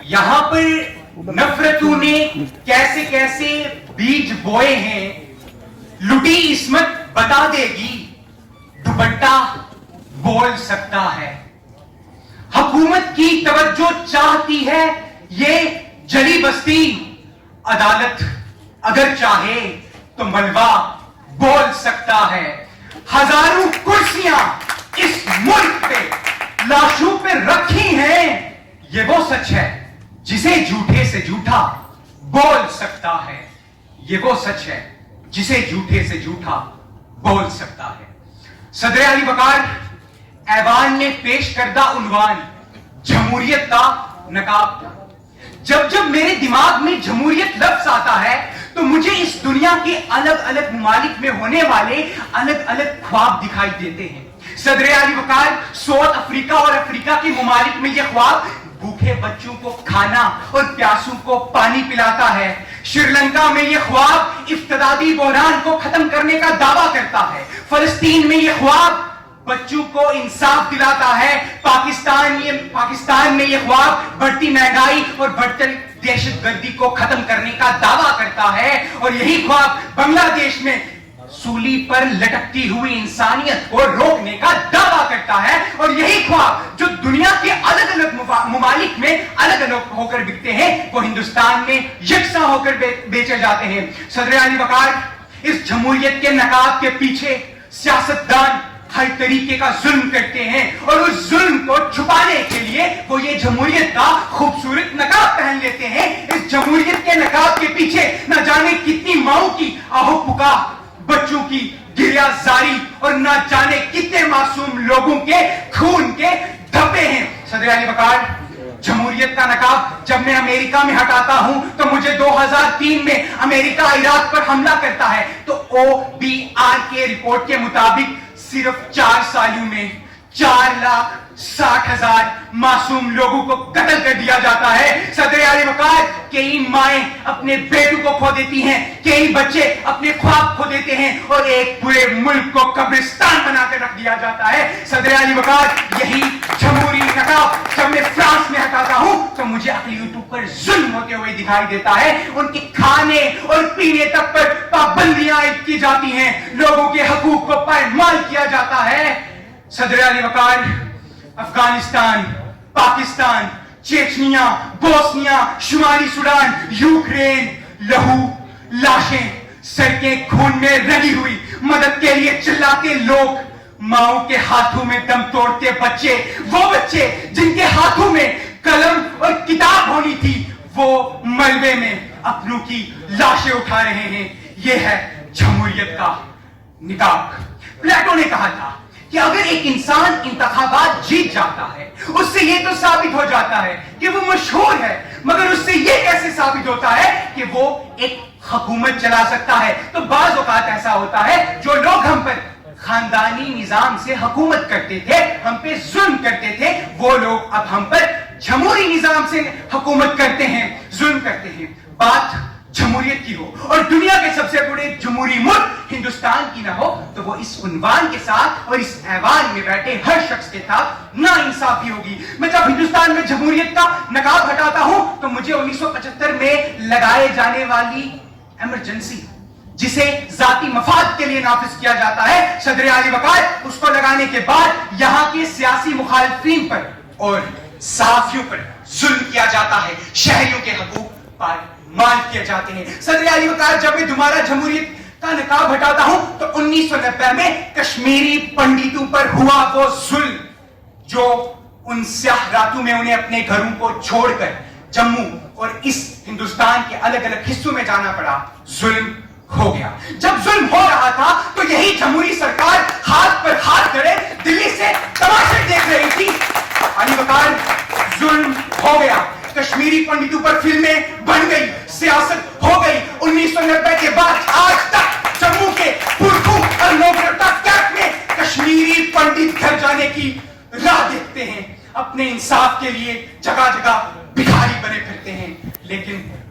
یہاں پر نفرتوں نے کیسے کیسے بیج بوئے ہیں، لٹی عصمت بتا دے گی، دوپٹہ بول سکتا ہے۔ حکومت کی توجہ چاہتی ہے یہ جلی بستی، عدالت اگر چاہے تو ملبہ بول سکتا ہے۔ ہزاروں کرسیاں اس ملک پہ لاشوں پہ رکھی ہیں، یہ وہ سچ ہے جسے جھوٹے سے جھوٹا بول سکتا ہے۔ یہ وہ سچ ہے جسے جھوٹے سے جھوٹا بول سکتا ہے۔ صدر علی وقار ایوان نے پیش کردہ عنوان جمہوریت کا نقاب تھا۔ جب جب میرے دماغ میں جمہوریت لفظ آتا ہے تو مجھے اس دنیا کے الگ الگ ممالک میں ہونے والے الگ الگ خواب دکھائی دیتے ہیں۔ صدر علی وقار ساؤتھ افریقہ اور افریقہ کے ممالک میں یہ خواب بھوکے بچوں کو کھانا اور پیاسوں کو پانی پلاتا ہے۔ شری لنکا میں یہ خواب افتراضی بحران کو ختم کرنے کا دعویٰ کرتا ہے۔ فلسطین میں یہ خواب بچوں کو انصاف دلاتا ہے۔ پاکستان میں یہ خواب بڑھتی مہنگائی اور بڑھتی دہشت گردی کو ختم کرنے کا دعویٰ کرتا ہے۔ اور یہی خواب بنگلہ دیش میں سولی پر لٹکتی ہوئی انسانیت کو روکنے کا دعویٰ کرتا ہے۔ اور یہی خواب جو دنیا کے الگ الگ ممالک میں الگ الگ ہو کر بکتے ہیں وہ ہندوستان میں یکساں ہو کر بیچے جاتے ہیں۔ صدر علی وقار اس جمہوریت کے نقاب کے پیچھے سیاستدان ہر طریقے کا ظلم کرتے ہیں، اور اس ظلم کو چھپانے کے لیے وہ یہ جمہوریت کا خوبصورت نقاب پہن لیتے ہیں۔ اس جمہوریت کے نقاب کے پیچھے نہ جانے کتنی ماؤں کی آہو پکار، بچوں کی گریہ زاری اور نہ جانے کتنے معصوم لوگوں کے خون کے دھبے ہیں۔ صدر علی وقار جمہوریت کا نقاب جب میں امریکہ میں ہٹاتا ہوں تو مجھے 2003 میں امریکہ عراق پر حملہ کرتا ہے تو OBR کے رپورٹ کے مطابق صرف 4 سالوں میں 4,60,000 معصوم لوگوں کو قتل کر دیا جاتا ہے۔ صدر علی وقار کئی مائیں اپنے بیٹوں کو کھو دیتی ہیں، کئی بچے اپنے خواب کھو دیتے ہیں، اور ایک پورے ملک کو قبرستان بنا کر رکھ دیا جاتا ہے۔ صدر علی وقار یہی جمہوری نقاب جب میں فرانس میں ہٹاتا ہوں تو مجھے اقلیتوں پر ظلم ہوتے ہوئے دکھائی دیتا ہے۔ ان کے کھانے اور پینے تک پر پابندیاں عائد کی جاتی ہیں، لوگوں کے حقوق کو پائمال کیا جاتا ہے۔ صدر علی وقار افغانستان، پاکستان، چیچنیا، بوسنیا، شمالی سوڈان، یوکرین، لہو، لاشیں، سڑکیں خون میں رنگی ہوئی، مدد کے لیے چلاتے لوگ، ماؤں کے ہاتھوں میں دم توڑتے بچے، وہ بچے جن کے ہاتھوں میں قلم اور کتاب ہونی تھی وہ ملبے میں اپنوں کی لاشیں اٹھا رہے ہیں۔ یہ ہے جمہوریت کا نقاب۔ پلیٹو نے کہا تھا کہ اگر ایک انسان انتخابات جیت جاتا ہے اس سے یہ تو ثابت ہو جاتا ہے کہ وہ مشہور ہے، مگر اس سے یہ کیسے ثابت ہوتا ہے کہ وہ ایک حکومت چلا سکتا ہے؟ تو بعض اوقات ایسا ہوتا ہے جو لوگ ہم پر خاندانی نظام سے حکومت کرتے تھے، ہم پہ ظلم کرتے تھے، وہ لوگ اب ہم پر جمہوری نظام سے حکومت کرتے ہیں، ظلم کرتے ہیں۔ بات جمہوریت کی ہو اور دنیا کے سب سے بڑے جمہوری ملک ہندوستان کی نہ ہو تو وہ اس عنوان کے ساتھ اور اس ایوان میں بیٹھے ہر شخص کے ساتھ نا انصافی ہوگی۔ میں جب ہندوستان میں جمہوریت کا نقاب ہٹاتا ہوں تو مجھے 1975 میں لگائے جانے والی ایمرجنسی جسے ذاتی مفاد کے لیے نافذ کیا جاتا ہے، صدر علی وقار اس کو لگانے کے بعد یہاں کے سیاسی مخالفین پر اور صحافیوں پر ظلم کیا جاتا ہے، شہریوں کے حقوق پر مان کیے جاتے ہیں۔ صدر علی وقار جب میں دوبارہ جمہوریت کا نقاب ہٹاتا ہوں تو 1990 میں کشمیری پنڈتوں پر ہوا وہ ظلم جو ان سیاہ راتوں میں انہیں اپنے گھروں کو چھوڑ کر جموں اور اس ہندوستان کے الگ الگ حصوں میں جانا پڑا، ظلم ہو گیا۔ جب ظلم ہو رہا تھا تو یہی جمہوری سرکار ہاتھ پر ہاتھ کرے دلی سے تماشے دیکھ رہی تھی۔ علی وقار ظلم ہو گیا، کشمیری پنڈتوں پر فلمیں بن گئی، سیاست ہو گئی۔ 1990 کے بعد آج تک جموں کے پرکھو اور نوگرتا کیمپ میں کشمیری پنڈت گھر جانے کی راہ دیکھتے ہیں، اپنے انصاف کے لیے جگہ جگہ بھکاری بنے پھرتے ہیں، لیکن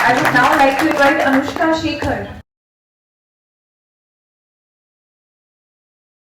I would now like to invite Anushka Shekhar.